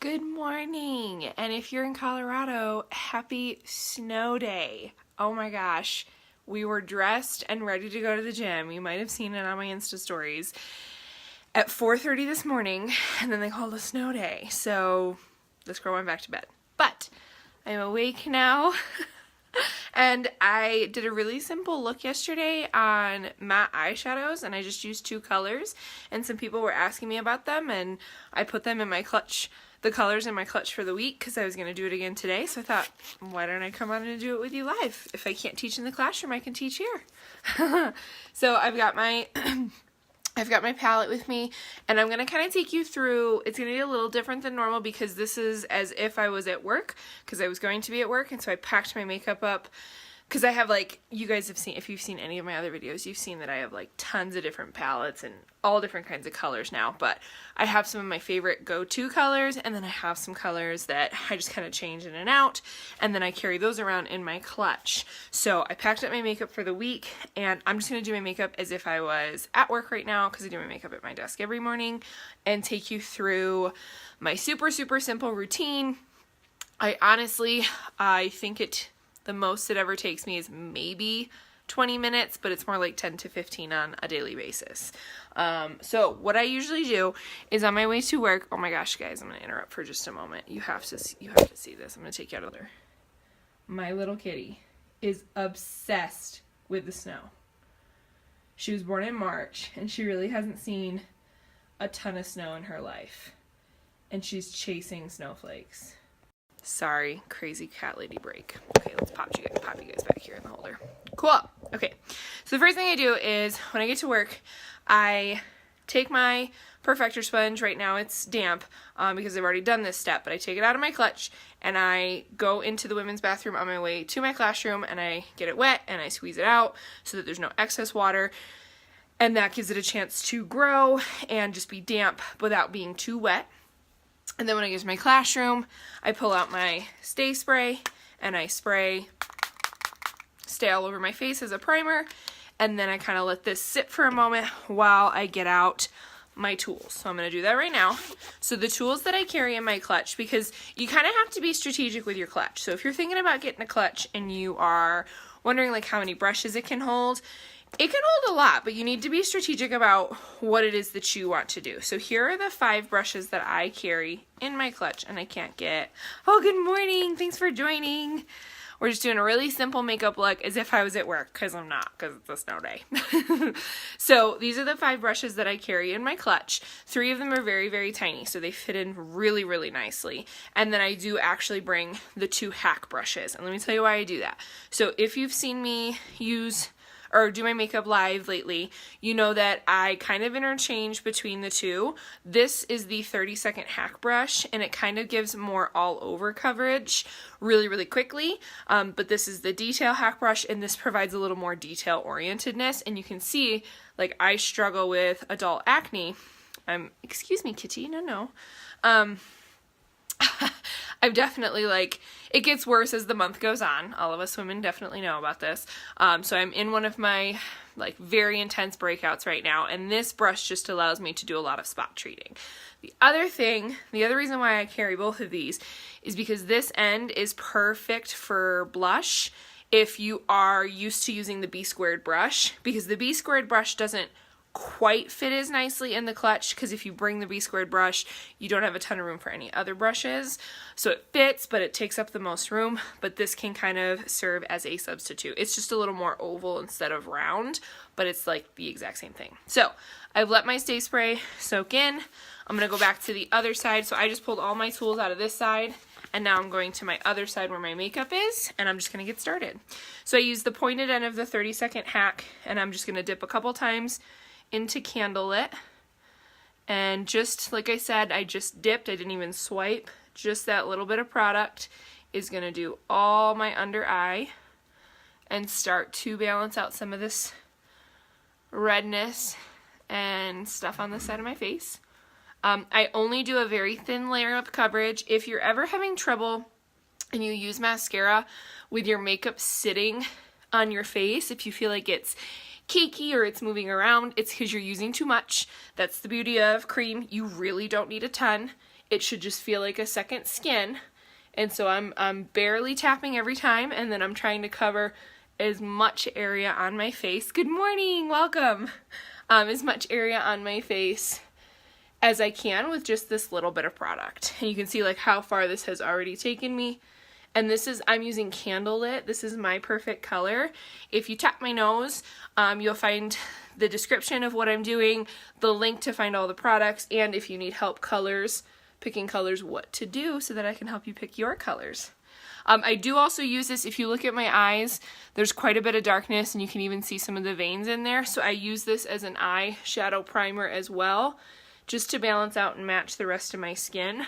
Good morning, and if you're in Colorado, happy snow day. Oh my gosh, we were dressed and ready to go to the gym. You might have seen it on my Insta stories at 4:30 this morning, and then they called a snow day, so this girl went back to bed. But I'm awake now. And I did a really simple look yesterday on matte eyeshadows, and I just used two colors, and some people were asking me about them, and I put them in my clutch, the colors in my clutch for the week, because I was going to do it again today. So I thought, why don't I come on and do it with you live? If I can't teach in the classroom, I can teach here. So I've got my palette with me, and I'm going to kind of take you through. It's going to be a little different than normal because this is as if I was at work, because I was going to be at work, and so I packed my makeup up, because I have, like, you guys have seen, if you've seen any of my other videos, you've seen that I have, like, tons of different palettes and all different kinds of colors now, but I have some of my favorite go-to colors, and then I have some colors that I just kind of change in and out, and then I carry those around in my clutch. So I packed up my makeup for the week, and I'm just going to do my makeup as if I was at work right now, because I do my makeup at my desk every morning, and take you through my super, super simple routine. I think the most it ever takes me is maybe 20 minutes, but it's more like 10 to 15 on a daily basis. So what I usually do is on my way to work, oh my gosh, guys, I'm going to interrupt for just a moment. You have to see this. I'm going to take you out of there. My little kitty is obsessed with the snow. She was born in March, and she really hasn't seen a ton of snow in her life. And she's chasing snowflakes. Sorry, crazy cat lady break. Okay, let's pop you guys back here in the holder. Cool. Okay, so the first thing I do is when I get to work, I take my Perfector sponge. Right now it's damp because I've already done this step, but I take it out of my clutch and I go into the women's bathroom on my way to my classroom, and I get it wet and I squeeze it out so that there's no excess water, and that gives it a chance to grow and just be damp without being too wet. And then when I get to my classroom, I pull out my Stay Spray and I stay all over my face as a primer, and then I kind of let this sit for a moment while I get out my tools. So I'm going to do that right now. So the tools that I carry in my clutch, because you kind of have to be strategic with your clutch. So if you're thinking about getting a clutch and you are wondering like how many brushes it can hold, it can hold a lot, but you need to be strategic about what it is that you want to do. So here are the 5 brushes that I carry in my clutch, and I can't get, oh, good morning, thanks for joining. We're just doing a really simple makeup look as if I was at work, because I'm not, because it's a snow day. So these are the 5 brushes that I carry in my clutch. 3 of them are very, very tiny, so they fit in really, really nicely. And then I do actually bring the 2 hack brushes, and let me tell you why I do that. So if you've seen me use or do my makeup live lately, you know that I kind of interchange between the 2. This is the 30-second hack brush, and it kind of gives more all-over coverage really, really quickly. But this is the detail hack brush, and this provides a little more detail-orientedness. And you can see, like, I struggle with adult acne. Excuse me, kitty, no. I've definitely, like, it gets worse as the month goes on. All of us women definitely know about this. So I'm in one of my, like, very intense breakouts right now, and this brush just allows me to do a lot of spot treating. The other reason why I carry both of these is because this end is perfect for blush if you are used to using the B-squared brush, because the B-squared brush doesn't quite fit as nicely in the clutch, because if you bring the B-squared brush, you don't have a ton of room for any other brushes. So it fits, but it takes up the most room, but this can kind of serve as a substitute. It's just a little more oval instead of round, but it's like the exact same thing. So I've let my Stay Spray soak in. I'm going to go back to the other side. So I just pulled all my tools out of this side, and now I'm going to my other side where my makeup is, and I'm just going to get started. So I use the pointed end of the 30-second hack, and I'm just going to dip a couple times into Candlelit, and just like I said, I just dipped, I didn't even swipe. Just that little bit of product is going to do all my under eye and start to balance out some of this redness and stuff on the side of my face. I only do a very thin layer of coverage. If you're ever having trouble and you use mascara with your makeup sitting on your face, if you feel like it's cakey or it's moving around, it's because you're using too much. That's the beauty of cream. You really don't need a ton. It should just feel like a second skin. And so I'm barely tapping every time, and then I'm trying to cover as much area on my face. Good morning, welcome. As much area on my face as I can with just this little bit of product. And you can see like how far this has already taken me. And this is, I'm using Candlelit. This is my perfect color. If you tap my nose, you'll find the description of what I'm doing, the link to find all the products, and if you need help picking colors, what to do so that I can help you pick your colors. I do also use this, if you look at my eyes, there's quite a bit of darkness and you can even see some of the veins in there. So I use this as an eye shadow primer as well, just to balance out and match the rest of my skin.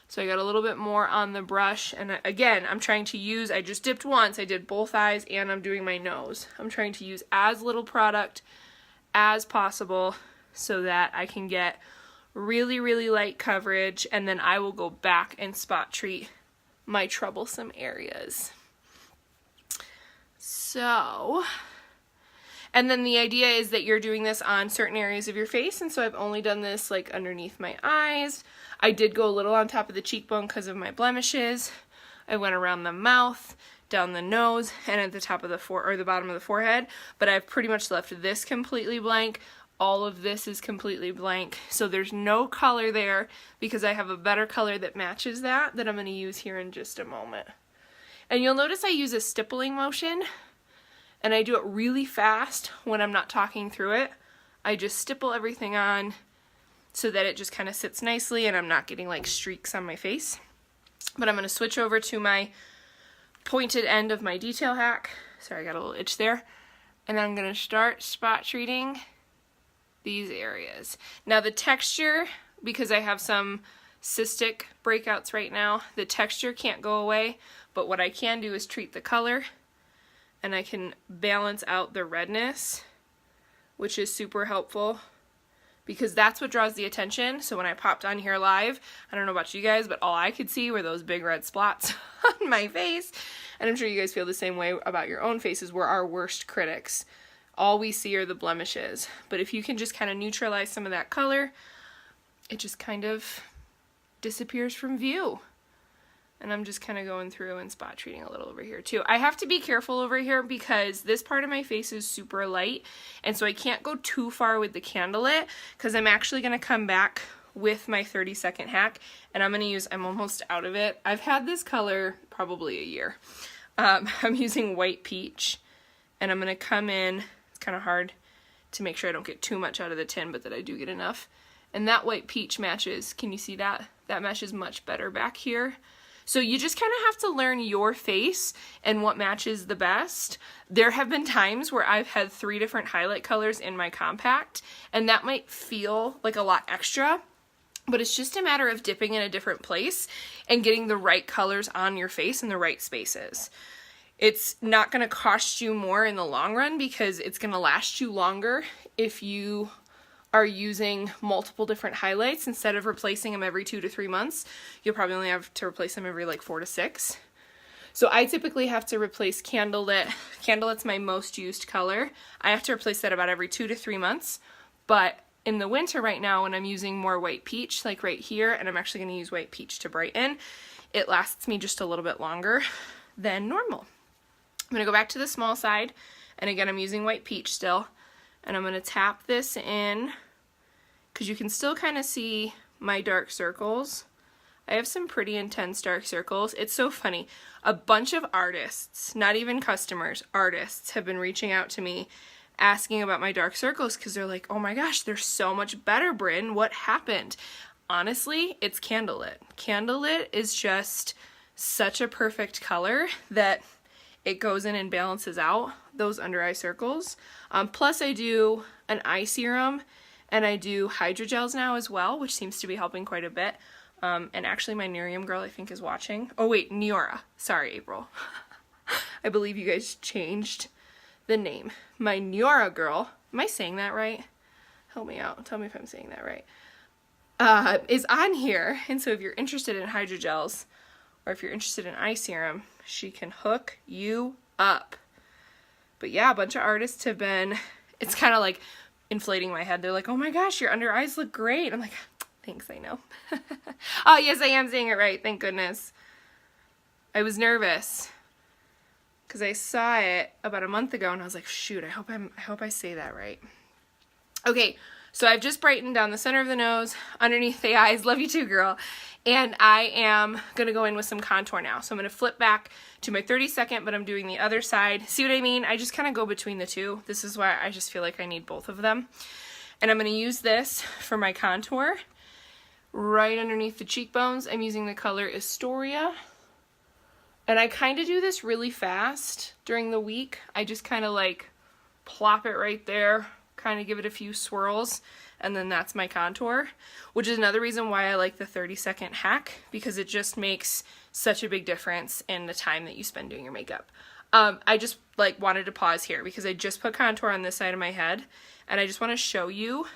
So I got a little bit more on the brush, and again, I'm trying to use, I just dipped once, I did both eyes, and I'm doing my nose. I'm trying to use as little product as possible so that I can get really, really light coverage, and then I will go back and spot treat my troublesome areas. So, and then the idea is that you're doing this on certain areas of your face, and so I've only done this like underneath my eyes. I did go a little on top of the cheekbone because of my blemishes. I went around the mouth, down the nose, and at the top of the the bottom of the forehead, but I've pretty much left this completely blank. All of this is completely blank, so there's no color there because I have a better color that matches that I'm going to use here in just a moment. And you'll notice I use a stippling motion, and I do it really fast when I'm not talking through it. I just stipple everything on so that it just kind of sits nicely and I'm not getting like streaks on my face. But I'm going to switch over to my pointed end of my detail hack. Sorry, I got a little itch there. And I'm going to start spot treating these areas. Now the texture, because I have some cystic breakouts right now, the texture can't go away, but what I can do is treat the color, and I can balance out the redness, which is super helpful because that's what draws the attention. So when I popped on here live, I don't know about you guys, but all I could see were those big red spots on my face. And I'm sure you guys feel the same way about your own faces. We're our worst critics. All we see are the blemishes. But if you can just kind of neutralize some of that color, it just kind of disappears from view. And I'm just kind of going through and spot treating a little over here too. I have to be careful over here because this part of my face is super light, and so I can't go too far with the Candlelit because I'm actually going to come back with my 30-second hack, and I'm almost out of it. I've had this color probably a year. I'm using White Peach, and I'm going to come in. It's kind of hard to make sure I don't get too much out of the tin, but that I do get enough. And that White Peach matches. Can you see that? That matches much better back here. So you just kind of have to learn your face and what matches the best. There have been times where I've had 3 different highlight colors in my compact, and that might feel like a lot extra, but it's just a matter of dipping in a different place and getting the right colors on your face in the right spaces. It's not going to cost you more in the long run because it's going to last you longer if you are using multiple different highlights instead of replacing them every 2 to 3 months. You'll probably only have to replace them every like 4 to 6. So I typically have to replace Candlelit. Candlelit's my most used color. I have to replace that about every 2 to 3 months. But in the winter right now, when I'm using more White Peach, like right here, and I'm actually going to use White Peach to brighten, it lasts me just a little bit longer than normal. I'm going to go back to the small side, and again, I'm using White Peach still, and I'm going to tap this in because you can still kind of see my dark circles. I have some pretty intense dark circles. It's so funny. A bunch of artists, not even customers, artists have been reaching out to me asking about my dark circles because they're like, oh my gosh, they're so much better, Bryn. What happened? Honestly, it's Candlelit. Candlelit is just such a perfect color that it goes in and balances out those under eye circles. Plus I do an eye serum and I do hydrogels now as well, which seems to be helping quite a bit. And actually my Nerium girl I think is watching. Oh wait, Neora. Sorry, April. I believe you guys changed the name. My Neora girl, am I saying that right? Help me out. Tell me if I'm saying that right. Is on here. And so if you're interested in hydrogels or if you're interested in eye serum, she can hook you up. But yeah, a bunch of artists have been, it's kind of like inflating my head. They're like, oh my gosh, your under eyes look great. I'm like, thanks, I know. Oh, yes, I am saying it right. Thank goodness. I was nervous because I saw it about a month ago and I was like, shoot, I hope I say that right. Okay, so I've just brightened down the center of the nose, underneath the eyes. Love you too, girl. And I am going to go in with some contour now. So I'm going to flip back to my 30-second, but I'm doing the other side. See what I mean? I just kind of go between the two. This is why I just feel like I need both of them. And I'm going to use this for my contour right underneath the cheekbones. I'm using the color Astoria. And I kind of do this really fast during the week. I just kind of like plop it right there, kind of give it a few swirls, and then that's my contour, which is another reason why I like the 30-second hack, because it just makes such a big difference in the time that you spend doing your makeup. I just like wanted to pause here because I just put contour on this side of my head, and I just want to show you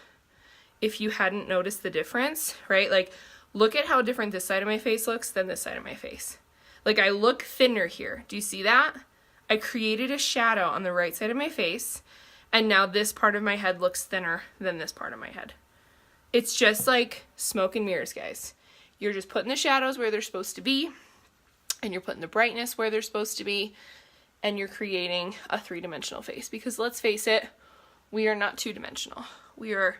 if you hadn't noticed the difference, right? Like, look at how different this side of my face looks than this side of my face. Like, I look thinner here. Do you see that? I created a shadow on the right side of my face, and now this part of my head looks thinner than this part of my head. It's just like smoke and mirrors, guys. You're just putting the shadows where they're supposed to be, and you're putting the brightness where they're supposed to be, and you're creating a three-dimensional face. Because let's face it, we are not two-dimensional. We are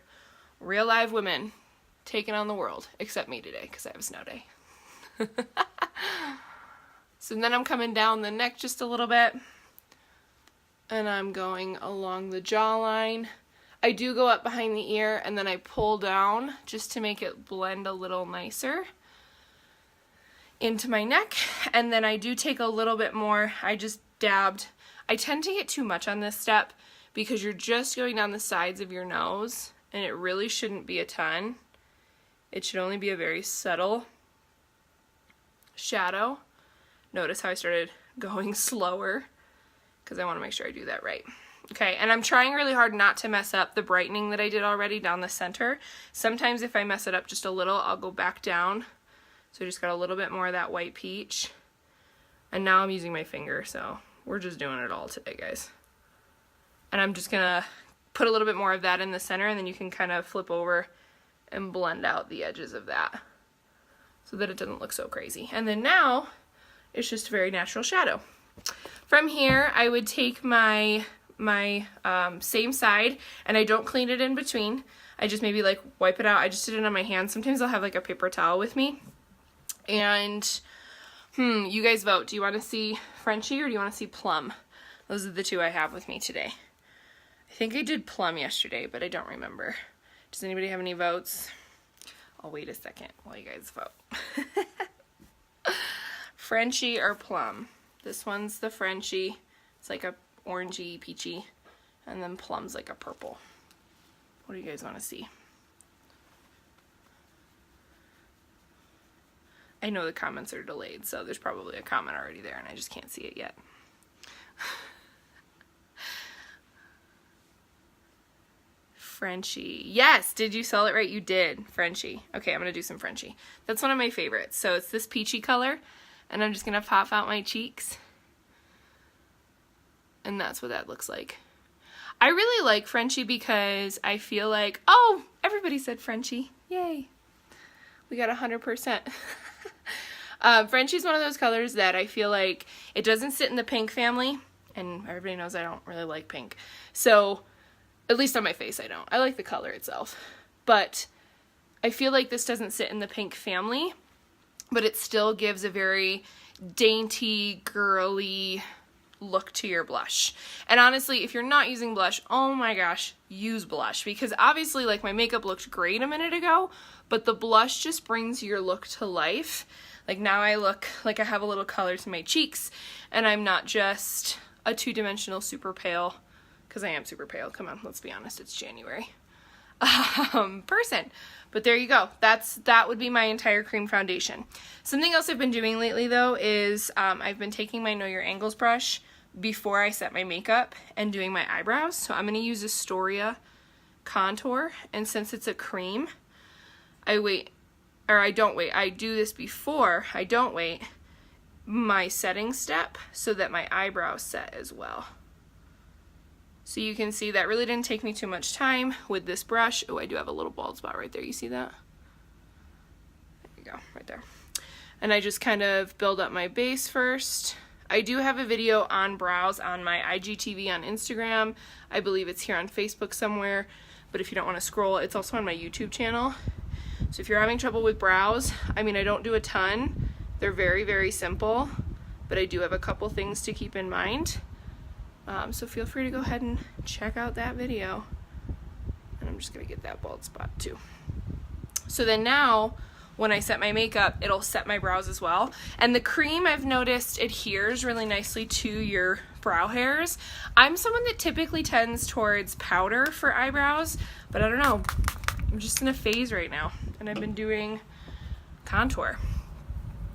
real live women taking on the world, except me today, because I have a snow day. So then I'm coming down the neck just a little bit, and I'm going along the jawline. I do go up behind the ear, and then I pull down just to make it blend a little nicer into my neck. And then I do take a little bit more. I just dabbed. I tend to get too much on this step because you're just going down the sides of your nose, and it really shouldn't be a ton. It should only be a very subtle shadow. Notice how I started going slower because I want to make sure I do that right. Okay, and I'm trying really hard not to mess up the brightening that I did already down the center. Sometimes if I mess it up just a little, I'll go back down. So I just got a little bit more of that white peach. And now I'm using my finger, so we're just doing it all today, guys. And I'm just gonna put a little bit more of that in the center, and then you can kind of flip over and blend out the edges of that so that it doesn't look so crazy. And then now, it's just a very natural shadow. From here, I would take my same side, and I don't clean it in between. I just maybe like wipe it out. I just did it on my hands. Sometimes I'll have like a paper towel with me. And you guys vote. Do you want to see Frenchie or do you want to see Plum? Those are the two I have with me today. I think I did Plum yesterday, but I don't remember. Does anybody have any votes? I'll wait a second while you guys vote. Frenchie or Plum? This one's the Frenchie. It's like a orangey, peachy. And then Plum's like a purple. What do you guys want to see? I know the comments are delayed, so there's probably a comment already there and I just can't see it yet. Frenchie. Yes, did you sell it right? You did. Frenchie. Okay, I'm going to do some Frenchie. That's one of my favorites. So it's this peachy color, and I'm just going to pop out my cheeks. And that's what that looks like. I really like Frenchie because I feel like, oh, everybody said Frenchie. Yay. We got 100%. Frenchie's one of those colors that I feel like it doesn't sit in the pink family, and everybody knows I don't really like pink. So, at least on my face I don't. I like the color itself. But I feel like this doesn't sit in the pink family, but it still gives a very dainty, girly look to your blush. And honestly, if you're not using blush, oh my gosh, use blush. Because obviously, like, my makeup looked great a minute ago, but the blush just brings your look to life. Like, now I look like I have a little color to my cheeks, and I'm not just a two-dimensional super pale, because I am super pale, come on, let's be honest, it's January, person. But there you go. That would be my entire cream foundation. Something else I've been doing lately, though, is I've been taking my Know Your Angles brush before I set my makeup and doing my eyebrows. So I'm going to use Astoria contour, and since it's a cream, I do this before, I don't wait my setting step so that my eyebrows set as well. So you can see that really didn't take me too much time with this brush. Oh, I do have a little bald spot right there. You see that? There you go, right there. And I just kind of build up my base first. I do have a video on brows on my IGTV on Instagram. I believe it's here on Facebook somewhere, but if you don't want to scroll, it's also on my YouTube channel. So if you're having trouble with brows, I mean, I don't do a ton. They're very, very simple, but I do have a couple things to keep in mind. So feel free to go ahead and check out that video. And I'm just gonna get that bald spot too. So then now, when I set my makeup, it'll set my brows as well. And the cream, I've noticed, adheres really nicely to your brow hairs. I'm someone that typically tends towards powder for eyebrows, but I don't know. I'm just in a phase right now, and I've been doing contour.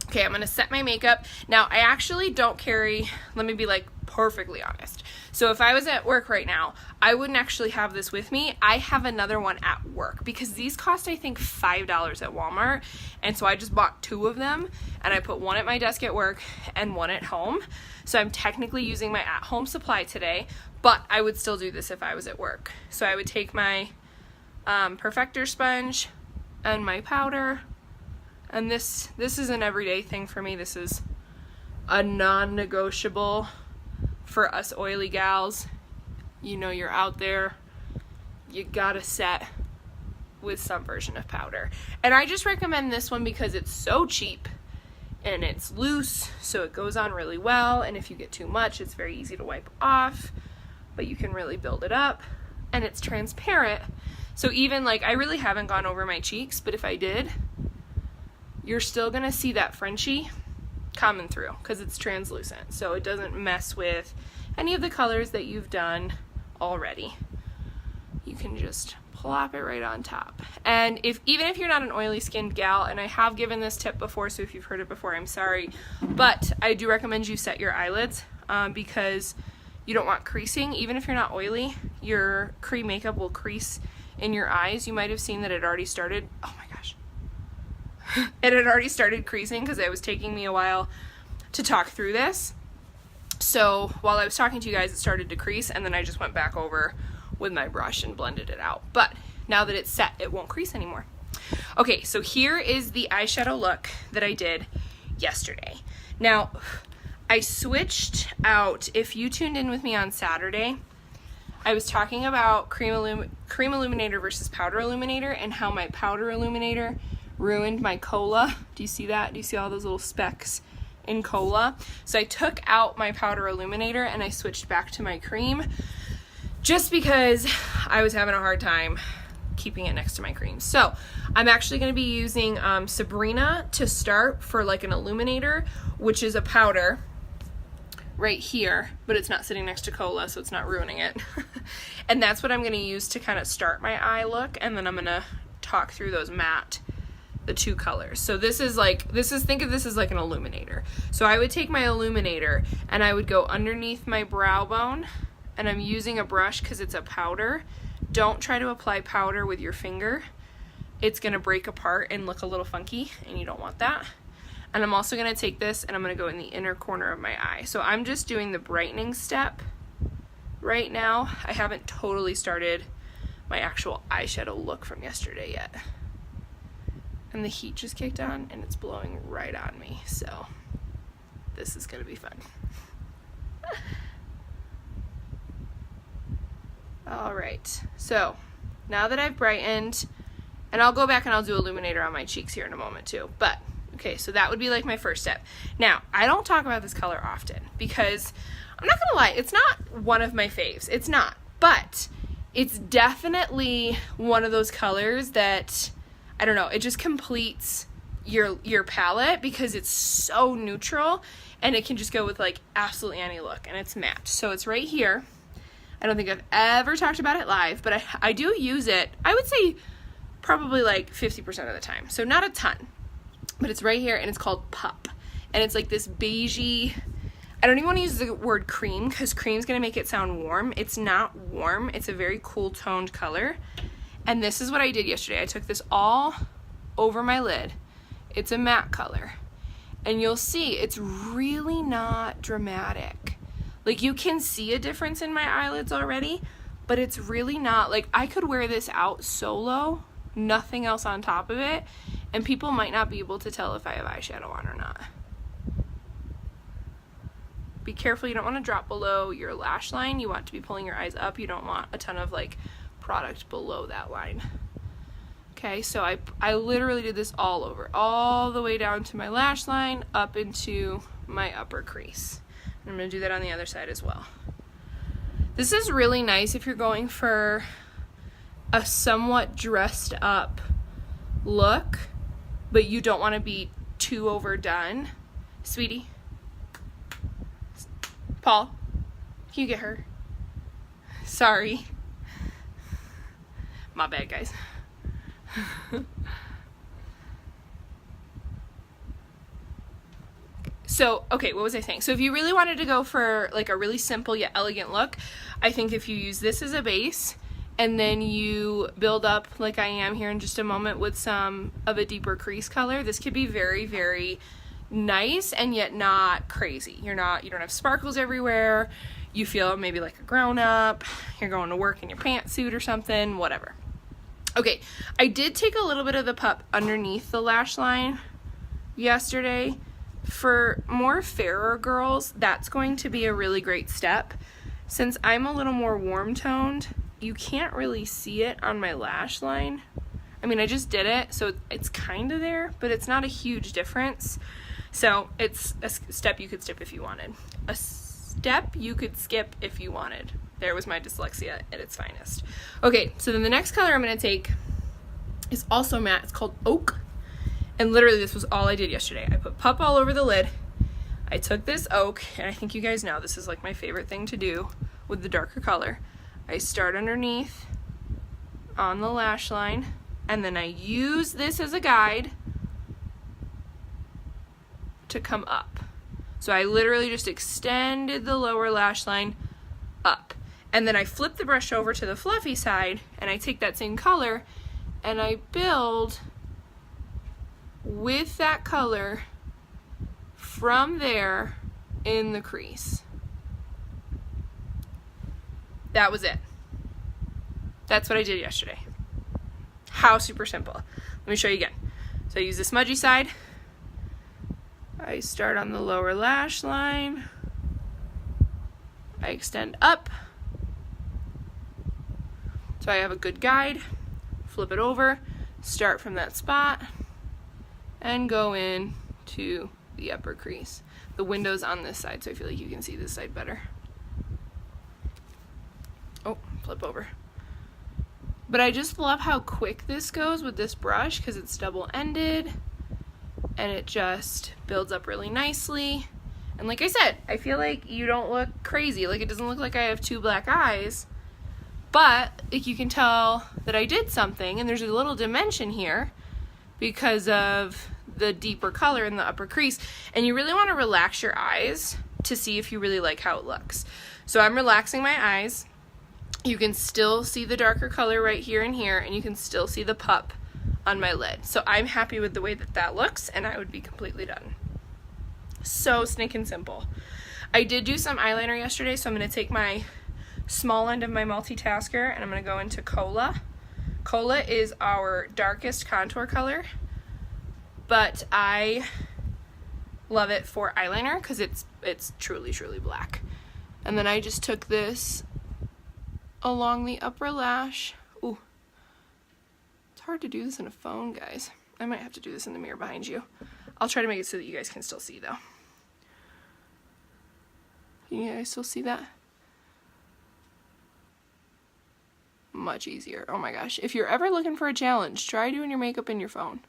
Okay, I'm gonna set my makeup. Now, I actually don't carry, let me be like perfectly honest. So if I was at work right now, I wouldn't actually have this with me. I have another one at work because these cost, I think, $5 at Walmart. And so I just bought 2 of them, and I put one at my desk at work and one at home. So I'm technically using my at-home supply today, but I would still do this if I was at work. So I would take my perfector sponge and my powder, and this is an everyday thing for me. This is a non-negotiable for us oily gals. You know, you're out there, you gotta set with some version of powder. And I just recommend this one because it's so cheap and it's loose, so it goes on really well, and if you get too much, it's very easy to wipe off, but you can really build it up, and it's transparent. So even like, I really haven't gone over my cheeks, but if I did, you're still gonna see that Frenchie coming through because it's translucent, so it doesn't mess with any of the colors that you've done already. You can just plop it right on top. And even if you're not an oily skinned gal, and I have given this tip before, so if you've heard it before, I'm sorry, but I do recommend you set your eyelids because you don't want creasing. Even if you're not oily, your cream makeup will crease in your eyes. You might have seen that it already started. Oh my gosh. It had already started creasing because it was taking me a while to talk through this. So while I was talking to you guys, it started to crease, and then I just went back over with my brush and blended it out. But now that it's set, it won't crease anymore. Okay, so here is the eyeshadow look that I did yesterday. Now, I switched out, if you tuned in with me on Saturday, I was talking about cream illuminator versus powder illuminator and how my powder illuminator ruined my cola. Do you see that? Do you see all those little specks in cola? So I took out my powder illuminator and I switched back to my cream just because I was having a hard time keeping it next to my cream. So I'm actually going to be using Sabrina to start for like an illuminator, which is a powder right here, but it's not sitting next to cola, so it's not ruining it. And that's what I'm going to use to kind of start my eye look, and then I'm going to talk through those matte, the 2 colors. So think of this as like an illuminator. So I would take my illuminator and I would go underneath my brow bone, and I'm using a brush because it's a powder. Don't try to apply powder with your finger. It's gonna break apart and look a little funky, and you don't want that. And I'm also gonna take this and I'm gonna go in the inner corner of my eye. So I'm just doing the brightening step right now. I haven't totally started my actual eyeshadow look from yesterday yet. And the heat just kicked on and it's blowing right on me, so this is gonna be fun. All right, so now that I've brightened, and I'll go back and I'll do illuminator on my cheeks here in a moment too, but okay, so that would be like my first step. Now, I don't talk about this color often because I'm not gonna lie, it's not one of my faves. It's not, but it's definitely one of those colors that, I don't know, it just completes your palette because it's so neutral and it can just go with like absolutely any look, and it's matte. So it's right here. I don't think I've ever talked about it live, but I do use it, I would say probably like 50% of the time. So not a ton, but it's right here and it's called Pup. And it's like this beigey, I don't even want to use the word cream because cream's going to make it sound warm. It's not warm. It's a very cool toned color. And this is what I did yesterday. I took this all over my lid. It's a matte color. And you'll see it's really not dramatic. Like, you can see a difference in my eyelids already, but it's really not, like, I could wear this out solo, nothing else on top of it, and people might not be able to tell if I have eyeshadow on or not. Be careful, you don't want to drop below your lash line. You want to be pulling your eyes up. You don't want a ton of like product below that line. Okay, so I literally did this all over, all the way down to my lash line, up into my upper crease. And I'm going to do that on the other side as well. This is really nice if you're going for a somewhat dressed up look, but you don't want to be too overdone. Sweetie. Paul, can you get her? Sorry. My bad, guys. So, okay, what was I saying? So if you really wanted to go for like a really simple yet elegant look, I think if you use this as a base and then you build up like I am here in just a moment with some of a deeper crease color, this could be very, very nice and yet not crazy. You don't have sparkles everywhere. You feel maybe like a grown up. You're going to work in your pantsuit or something, whatever. Okay, I did take a little bit of the pup underneath the lash line yesterday. For more fairer girls, that's going to be a really great step. Since I'm a little more warm toned, you can't really see it on my lash line. I mean, I just did it, so it's kind of there, but it's not a huge difference. So it's a step you could skip if you wanted. A step you could skip if you wanted. There was my dyslexia at its finest. Okay, so then the next color I'm going to take is also matte. It's called Oak. And literally this was all I did yesterday. I put pup all over the lid. I took this Oak, and I think you guys know this is like my favorite thing to do with the darker color. I start underneath on the lash line, and then I use this as a guide to come up. So I literally just extended the lower lash line up. And then I flip the brush over to the fluffy side, and I take that same color and I build with that color from there in the crease. That was it. That's what I did yesterday. How super simple. Let me show you again. So I use the smudgy side. I start on the lower lash line. I extend up. So I have a good guide. Flip it over, start from that spot, and go in to the upper crease. The window's on this side, so I feel like you can see this side better. Oh, flip over. But I just love how quick this goes with this brush because it's double-ended and it just builds up really nicely. And like I said, I feel like you don't look crazy. Like, it doesn't look like I have two black eyes, but like, you can tell that I did something, and there's a little dimension here because of the deeper color in the upper crease. And you really want to relax your eyes to see if you really like how it looks. So I'm relaxing my eyes. You can still see the darker color right here and here, and you can still see the pup on my lid. So I'm happy with the way that that looks, and I would be completely done. So stinking simple. I did do some eyeliner yesterday, so I'm going to take my small end of my multitasker and I'm going to go into Cola. Cola is our darkest contour color, but I love it for eyeliner because it's truly, truly black. And then I just took this along the upper lash. Ooh, it's hard to do this in a phone, guys. I might have to do this in the mirror behind you. I'll try to make it so that you guys can still see, though. Can you guys still see that? Much easier. Oh my gosh. If you're ever looking for a challenge, try doing your makeup in your phone.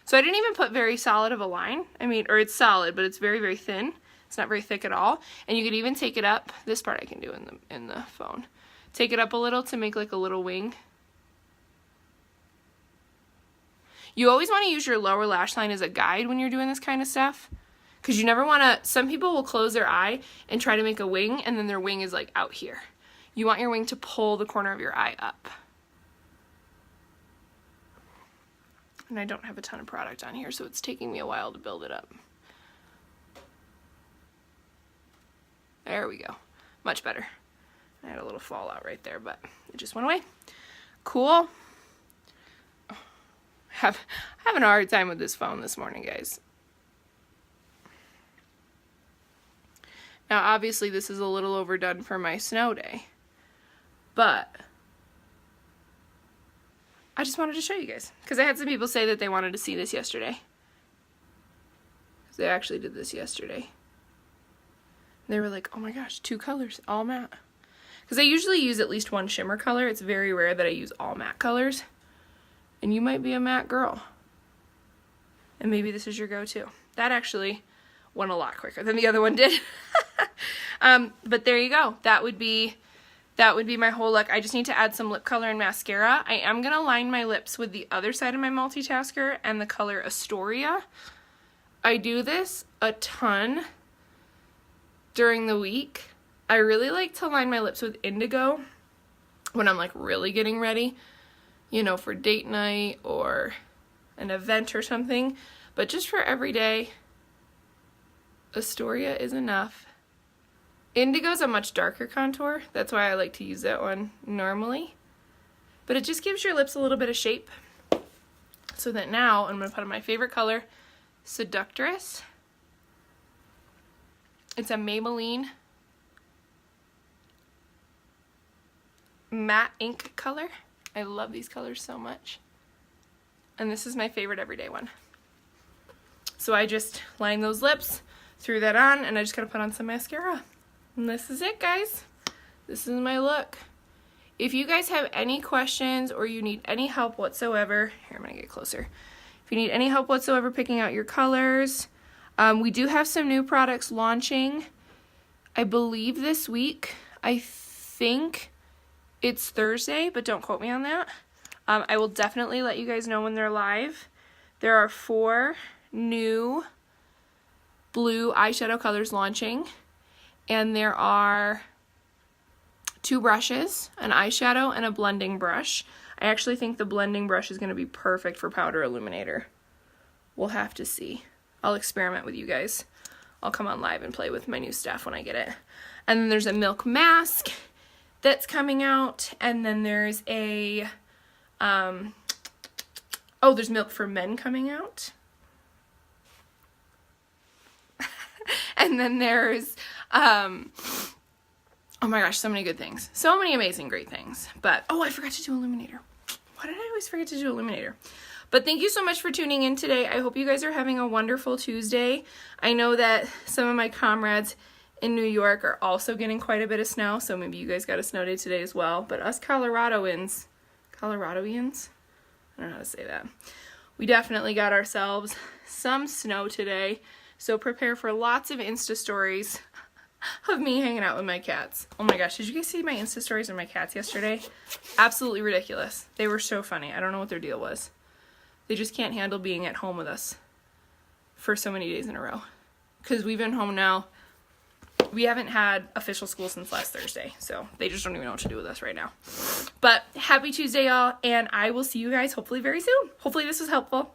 So I didn't even put very solid of a line. I mean, or it's solid, but it's very, very thin. It's not very thick at all. And you could even take it up. This part I can do in the phone. Take it up a little to make like a little wing. You always want to use your lower lash line as a guide when you're doing this kind of stuff. Because you never want to, some people will close their eye and try to make a wing, and then their wing is like out here. You want your wing to pull the corner of your eye up. And I don't have a ton of product on here, so it's taking me a while to build it up. There we go. Much better. I had a little fallout right there, but it just went away. Cool. Having a hard time with this phone this morning, guys. Now, obviously, this is a little overdone for my snow day, but I just wanted to show you guys, because I had some people say that they wanted to see this yesterday. They actually did this yesterday. They were like, oh my gosh, 2 colors, all matte. Because I usually use at least 1 shimmer color. It's very rare that I use all matte colors. And you might be a matte girl. And maybe this is your go-to. That actually went a lot quicker than the other one did. But there you go. That would be my whole look. I just need to add some lip color and mascara. I am going to line my lips with the other side of my multitasker and the color Astoria. I do this a ton during the week. I really like to line my lips with indigo when I'm like really getting ready, you know, for date night or an event or something. But just for every day, Astoria is enough. Indigo is a much darker contour. That's why I like to use that one normally. But it just gives your lips a little bit of shape. So that now I'm going to put on my favorite color, Seductress. It's a Maybelline matte ink color. I love these colors so much. And this is my favorite everyday one. So I just line those lips, threw that on, and I just gotta put on some mascara. And this is it, guys. This is my look. If you guys have any questions or you need any help whatsoever, here, I'm gonna get closer. If you need any help whatsoever picking out your colors, we do have some new products launching, I believe this week. I think it's Thursday, but don't quote me on that. I will definitely let you guys know when they're live. There are 4 new blue eyeshadow colors launching, and there are 2 brushes, an eyeshadow and a blending brush. I actually think the blending brush is going to be perfect for powder illuminator. We'll have to see. I'll experiment with you guys. I'll come on live and play with my new stuff when I get it. And then there's a Milk mask that's coming out, and then there's a there's Milk for Men coming out. And then there's oh my gosh, so many good things. So many amazing great things. But I forgot to do illuminator. Why did I always forget to do illuminator? But thank you so much for tuning in today. I hope you guys are having a wonderful Tuesday. I know that some of my comrades in New York are also getting quite a bit of snow, so maybe you guys got a snow day today as well. But us Coloradoans, I don't know how to say that. We definitely got ourselves some snow today, so prepare for lots of Insta stories of me hanging out with my cats. Oh my gosh, did you guys see my Insta stories of my cats yesterday? Absolutely ridiculous. They were so funny. I don't know what their deal was. They just can't handle being at home with us for so many days in a row. Because we've been home now. We haven't had official school since last Thursday, so they just don't even know what to do with us right now. But happy Tuesday, y'all, and I will see you guys hopefully very soon. Hopefully this was helpful.